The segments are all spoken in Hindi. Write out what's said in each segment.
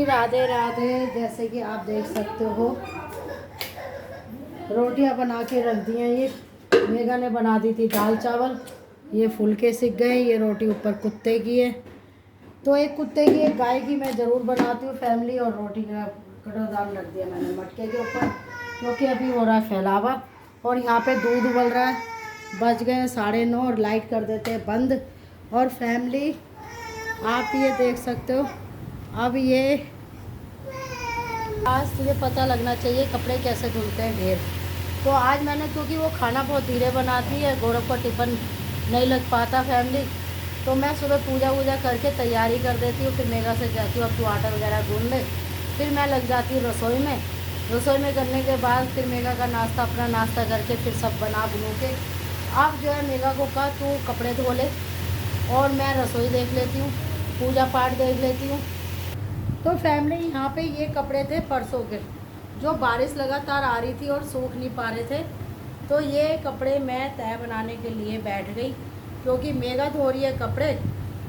जी राधे राधे। जैसे कि आप देख सकते हो रोटियां बना के रख दी हैं। ये मेघा ने बना दी थी दाल चावल, ये फुलके सिक गए। ये रोटी ऊपर कुत्ते की है, तो एक कुत्ते की एक गाय की मैं ज़रूर बनाती हूँ फैमिली। और रोटी का कटोदान रख दिया मैंने मटके के ऊपर, क्योंकि अभी हो रहा है फैलावा। और यहाँ पे दूध उबल रहा है। बज गए 9:30 और लाइट कर देते हैं बंद। और फैमिली आप ये देख सकते हो, अब ये आज तुझे पता लगना चाहिए कपड़े कैसे धुलते हैं ढेर। तो आज मैंने, क्योंकि वो खाना बहुत धीरे बनाती है, गौरव को टिफ़िन नहीं लग पाता फैमिली, तो मैं सुबह पूजा वूजा करके तैयारी कर देती हूँ। फिर मेघा से कहती हूँ अब तू आटा वगैरह गूंद ले। फिर मैं लग जाती हूँ रसोई में। रसोई में करने के बाद फिर मेघा का नाश्ता, अपना नाश्ता करके फिर सब बना बनू के अब जो है मेघा को कहा तू कपड़े धो ले और मैं रसोई देख लेती हूँ, पूजा पाठ देख लेती हूँ। तो फैमिली यहाँ पे ये कपड़े थे परसों के, जो बारिश लगातार आ रही थी और सूख नहीं पा रहे थे। तो ये कपड़े मैं तय बनाने के लिए बैठ गई, क्योंकि मेघा धो रही है कपड़े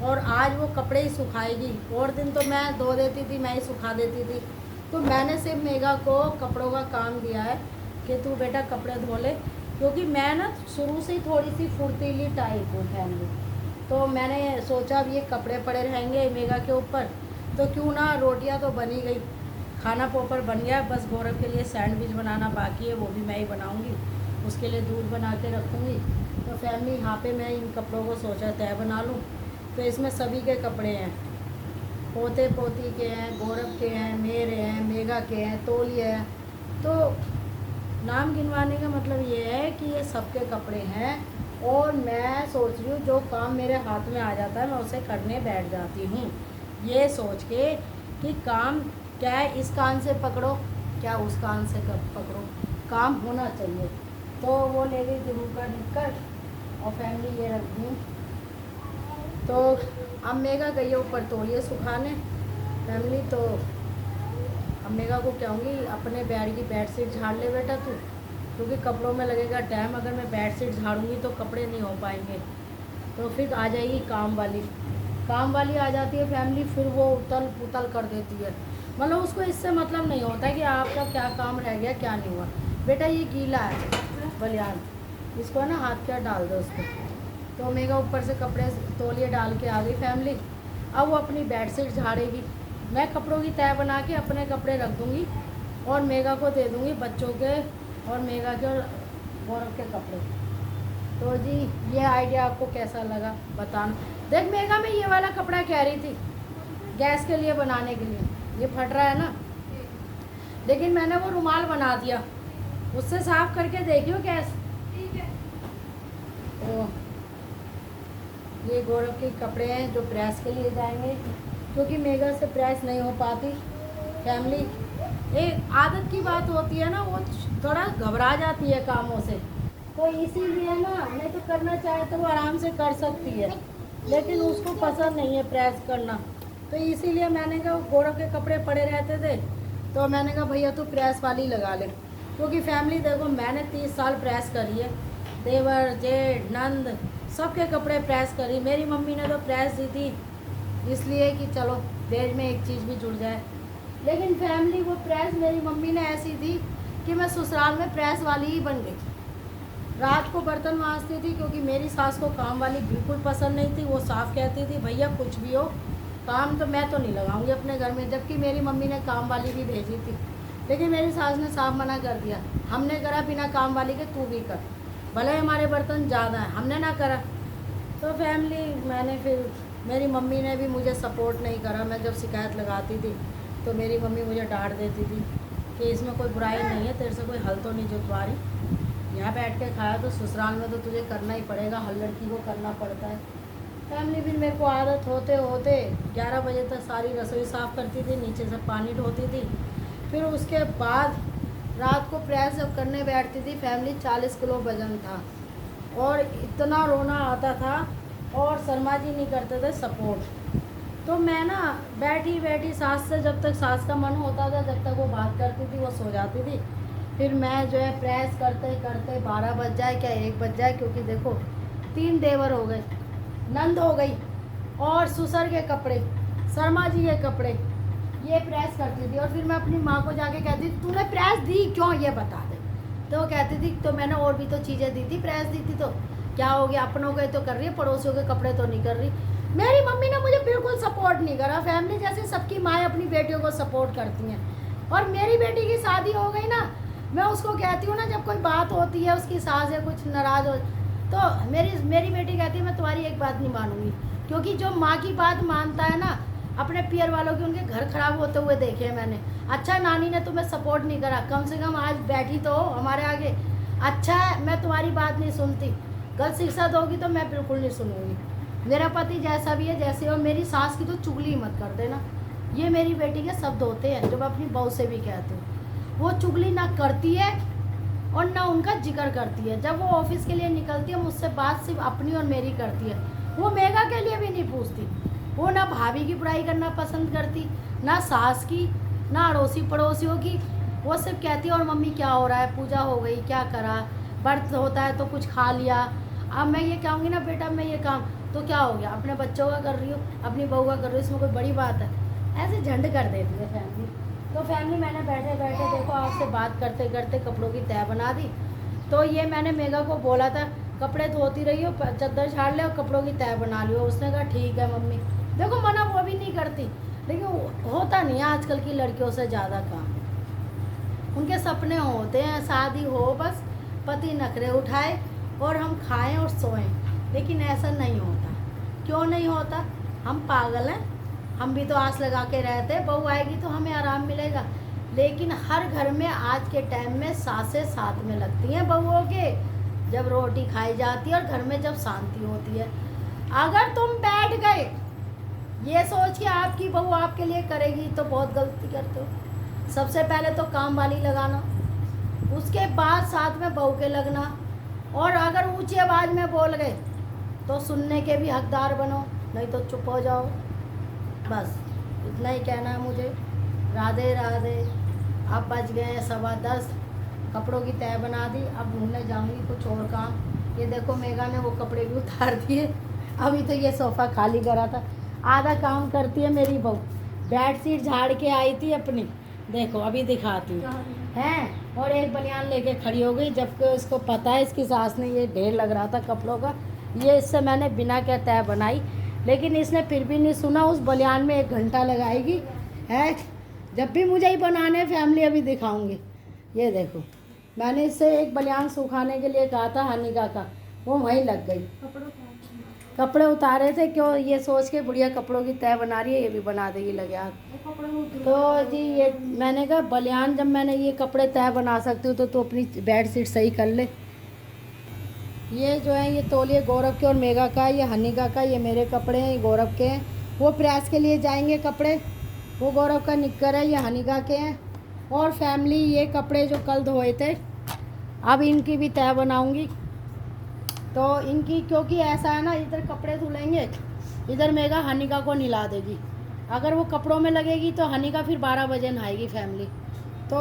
और आज वो कपड़े ही सुखाएगी। और दिन तो मैं धो देती थी, मैं ही सुखा देती थी। तो मैंने सिर्फ मेघा को कपड़ों का काम दिया है कि तू बेटा कपड़े धो ले, क्योंकि मैं ना शुरू से ही थोड़ी सी फुर्तीली टाइप हूँ फैमिली। तो मैंने सोचा अब ये कपड़े पड़े रहेंगे मेघा के ऊपर, तो क्यों ना, रोटियां तो बनी गई, खाना प्रॉपर बन गया। बस गौरव के लिए सैंडविच बनाना बाकी है, वो भी मैं ही बनाऊंगी। उसके लिए दूध बना के रखूँगी। तो फैमिली यहाँ पे मैं इन कपड़ों को सोचा तय बना लूँ। तो इसमें सभी के कपड़े हैं, पोते पोती के हैं, गौरव के हैं, मेरे हैं, मेघा के हैं, तोलिए हैं। तो नाम गिनवाने का मतलब ये है कि ये सबके कपड़े हैं। और मैं सोच रही हूँ जो काम मेरे हाथ में आ जाता है मैं उसे करने बैठ जाती हूँ, ये सोच के कि काम क्या है, इस कान से पकड़ो क्या उस कान से पकड़ो, काम होना चाहिए। तो वो ले गई जरूर का निकल और फैमिली ये रख दी। तो अब मेघा गई है ऊपर तौलिए सुखाने फैमिली। तो अब मेघा को कहूँगी अपने बेड की बेडशीट झाड़ ले बेटा तू, क्योंकि कपड़ों में लगेगा टाइम। अगर मैं बेडशीट झाड़ूंगी तो कपड़े नहीं हो पाएंगे। तो फिर आ जाएगी काम वाली आ जाती है फैमिली। फिर वो उतल पुतल कर देती है, मतलब उसको इससे मतलब नहीं होता कि आपका क्या काम रह गया क्या नहीं हुआ। बेटा ये गीला है बलियान, इसको है ना हाथ क्या डाल दो उसको। तो मेघा ऊपर से कपड़े तौलिए डाल के आ गई फैमिली। अब वो अपनी बेडशीट झाड़ेगी, मैं कपड़ों की तय बना के अपने कपड़े रख दूँगी और मेघा को दे दूँगी बच्चों के और मेघा के और गौरव के कपड़े। तो जी ये आइडिया आपको कैसा लगा बताना। देख मेघा में ये वाला कपड़ा कह रही थी गैस के लिए बनाने के लिए, ये फट रहा है ना, लेकिन मैंने वो रुमाल बना दिया, उससे साफ करके देखियो गैस। तो ये गौरव के कपड़े हैं जो प्रेस के लिए जाएंगे, क्योंकि मेघा से प्रेस नहीं हो पाती फैमिली। एक आदत की बात होती है ना, वो थोड़ा घबरा जाती है कामों से, तो इसीलिए ना, नहीं तो करना चाहे तो वो आराम से कर सकती है, लेकिन उसको पसंद नहीं है प्रेस करना। तो इसीलिए मैंने कहा गौरव के कपड़े पड़े रहते थे, तो मैंने कहा भैया तू प्रेस वाली लगा ले। क्योंकि फैमिली देखो मैंने 30 साल प्रेस करी है, देवर जेठ नंद सबके कपड़े प्रेस करी। मेरी मम्मी ने तो प्रेस दी थी इसलिए कि चलो देश में एक चीज़ भी जुड़ जाए। लेकिन फैमिली वो प्रेस मेरी मम्मी ने ऐसी दी कि मैं ससुराल में प्रेस वाली ही बन गई। रात को बर्तन मांजती थी, क्योंकि मेरी सास को काम वाली बिल्कुल पसंद नहीं थी। वो साफ कहती थी भैया कुछ भी हो काम तो मैं तो नहीं लगाऊंगी अपने घर में, जबकि मेरी मम्मी ने काम वाली भी भेजी थी। लेकिन मेरी सास ने साफ मना कर दिया, हमने करा बिना काम वाली के तू भी कर, भले हमारे बर्तन ज़्यादा हैं हमने ना करा। तो फैमिली मैंने फिर, मेरी मम्मी ने भी मुझे सपोर्ट नहीं करा। मैं जब शिकायत लगाती थी तो मेरी मम्मी मुझे डांट देती थी कि इसमें कोई बुराई नहीं है, तेरे से कोई हल तो नहीं जुटवा रही, यहाँ बैठ के खाया तो ससुराल में तो तुझे करना ही पड़ेगा, हर लड़की को करना पड़ता है। फैमिली फिर मेरे को आदत होते होते 11 बजे तक सारी रसोई साफ़ करती थी, नीचे से पानी ढोती थी। फिर उसके बाद रात को प्रेस जब करने बैठती थी फैमिली 40 किलो वजन था और इतना रोना आता था और शर्मा जी नहीं करते थे सपोर्ट। तो मैं ना बैठी बैठी सास से, जब तक सास का मन होता था जब तक वो बात करती थी वो सो जाती थी। फिर मैं जो है प्रेस करते करते 12 बज जाए क्या 1 बज जाए, क्योंकि देखो 3 देवर हो गए, नंद हो गई और ससुर के कपड़े, शर्मा जी के कपड़े, ये प्रेस करती थी और फिर मैं अपनी माँ को जाके कहती थी तूने प्रेस दी क्यों, ये बता दे। तो वो कहती थी तो मैंने और भी तो चीज़ें दी थी, प्रेस दी थी तो क्या हो गया, अपनों के तो कर रही है, पड़ोसियों के कपड़े तो नहीं कर रही। मेरी मम्मी ने मुझे बिल्कुल सपोर्ट नहीं करा। फैमिली जैसे सबकी माएँ अपनी बेटियों को सपोर्ट करती हैं। और मेरी बेटी की शादी हो गई ना, मैं उसको कहती हूँ ना, जब कोई बात होती है उसकी सास या कुछ नाराज़ हो तो मेरी बेटी कहती है मैं तुम्हारी एक बात नहीं मानूंगी, क्योंकि जो माँ की बात मानता है ना, अपने पियर वालों के उनके घर खराब होते हुए देखे हैं मैंने। अच्छा नानी ने तुम्हें सपोर्ट नहीं करा, कम से कम आज बैठी तो हो हमारे आगे। अच्छा है मैं तुम्हारी बात नहीं सुनती, गलत शिक्षा दोगी तो मैं बिल्कुल नहीं सुनूंगी। मेरा पति जैसा भी है जैसे हो, मेरी सास की तो चुगली मत कर देना। ये मेरी बेटी के शब्द होते हैं जो मैं अपनी बहू से भी कहती हूँ। वो चुगली ना करती है और ना उनका जिक्र करती है। जब वो ऑफिस के लिए निकलती है मुझसे बात सिर्फ अपनी और मेरी करती है। वो मेघा के लिए भी नहीं पूछती। वो ना भाभी की बुराई करना पसंद करती, ना सास की, ना अड़ोसी पड़ोसियों की। वो सिर्फ कहती है और मम्मी क्या हो रहा है, पूजा हो गई, क्या करा, व्रत होता है तो कुछ खा लिया। अब मैं ये कहूँगी ना बेटा मैं ये काम, तो क्या हो गया, अपने बच्चों का कर रही हूँ, अपनी बहू का कर रही हूँ, इसमें कोई बड़ी बात है। ऐसे झंड कर देती है फैमिली। तो फैमिली मैंने बैठे बैठे देखो आपसे बात करते करते कपड़ों की तय बना दी। तो ये मैंने मेघा को बोला था कपड़े धोती रही हो, चद्दर झाड़ ले और कपड़ों की तय बना लियो। उसने कहा ठीक है मम्मी। देखो मना वो भी नहीं करती, लेकिन होता नहीं है आजकल की लड़कियों से ज़्यादा काम। उनके सपने होते हैं शादी हो, बस पति नखरे उठाए और हम खाएं और सोएं, लेकिन ऐसा नहीं होता। क्यों नहीं होता? हम पागल हैं। हम भी तो आस लगा के रहते बहू आएगी तो हमें आराम मिलेगा, लेकिन हर घर में आज के टाइम में सासें साथ में लगती हैं बहुओं के, जब रोटी खाई जाती है और घर में जब शांति होती है। अगर तुम बैठ गए ये सोच के आपकी बहू आपके लिए करेगी तो बहुत गलती करते हो। सबसे पहले तो काम वाली लगाना, उसके बाद साथ में बहू के लगना, और अगर ऊंची आवाज़ में बोल गए तो सुनने के भी हकदार बनो, नहीं तो चुप हो जाओ। बस इतना ही कहना है मुझे। राधे राधे। अब बज गए हैं 10:15, कपड़ों की तय बना दी। अब ढूंढने जाऊंगी कुछ और काम। ये देखो मेघा ने वो कपड़े भी उतार दिए। अभी तो ये सोफ़ा खाली करा था। आधा काम करती है मेरी बहू। बेड शीट झाड़ के आई थी अपनी, देखो अभी दिखाती हूँ हैं, और एक बनियान लेके खड़ी हो गई, जबकि उसको पता है इसकी सास ने ये ढेर लग रहा था कपड़ों का। ये इससे मैंने बिना क्या तय बनाई, लेकिन इसने फिर भी नहीं सुना। उस बनियान में 1 घंटा लगाएगी है। जब भी मुझे ही बनाने फैमिली अभी दिखाऊंगी। ये देखो मैंने इससे एक बनियान सुखाने के लिए कहा था हनीका का, वो वहीं लग गई। कपड़े उतारे थे क्यों, ये सोच के बुढ़िया कपड़ों की तय बना रही है, ये भी बना देगी लगे हाथ। तो जी ये मैंने कहा बलियान जब मैंने ये कपड़े तय बना सकती हूँ तो अपनी बेड शीट सही कर ले। ये जो है ये तौलिए गौरव के और मेघा का, ये हनीका का, ये मेरे कपड़े हैं, ये गौरव के हैं। वो प्रेस के लिए जाएंगे कपड़े, वो गौरव का निक्कर है, ये हनीका के हैं। और फैमिली ये कपड़े जो कल धोए थे अब इनकी भी तय बनाऊंगी। तो इनकी क्योंकि ऐसा है ना, इधर कपड़े धुलेंगे, इधर मेघा हनीका को नहला देगी। अगर वो कपड़ों में लगेगी तो हनीका फिर 12 बजे नहाएगी फैमिली। तो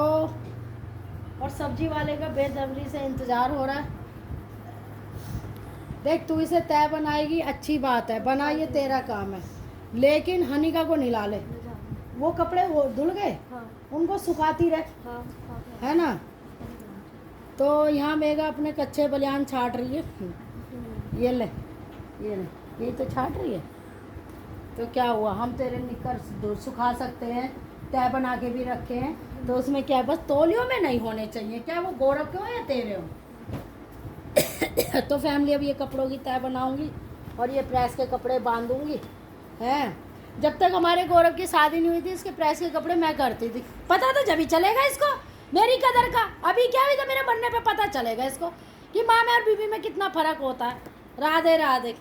और सब्जी वाले का बेसब्री से इंतज़ार हो रहा है। देख तू इसे तय बनाएगी अच्छी बात है, बना, ये तेरा काम है, लेकिन हनीका को नहला ले। वो कपड़े वो धुल गए, उनको सुखाती रह, है ना। तो यहाँ मेघा अपने कच्चे बलियान छाट रही है। ये ले यही तो छाट रही है। तो क्या हुआ, हम तेरे निकर सुखा सकते हैं, तय बना के भी रखे हैं, तो उसमें क्या है, बस तौलियों में नहीं होने चाहिए। क्या वो गौरव के हो या तेरे हो। तो फैमिली अब ये कपड़ों की तय बनाऊंगी और ये प्रेस के कपड़े बांधूंगी हैं। जब तक हमारे गौरव की शादी नहीं हुई थी इसके प्रेस के कपड़े मैं करती थी। पता था जब ही चलेगा इसको मेरी कदर का। अभी क्या हुई तो मेरे बनने पे पता चलेगा इसको कि माँ में और बीवी में कितना फ़र्क होता है। राधे राधे।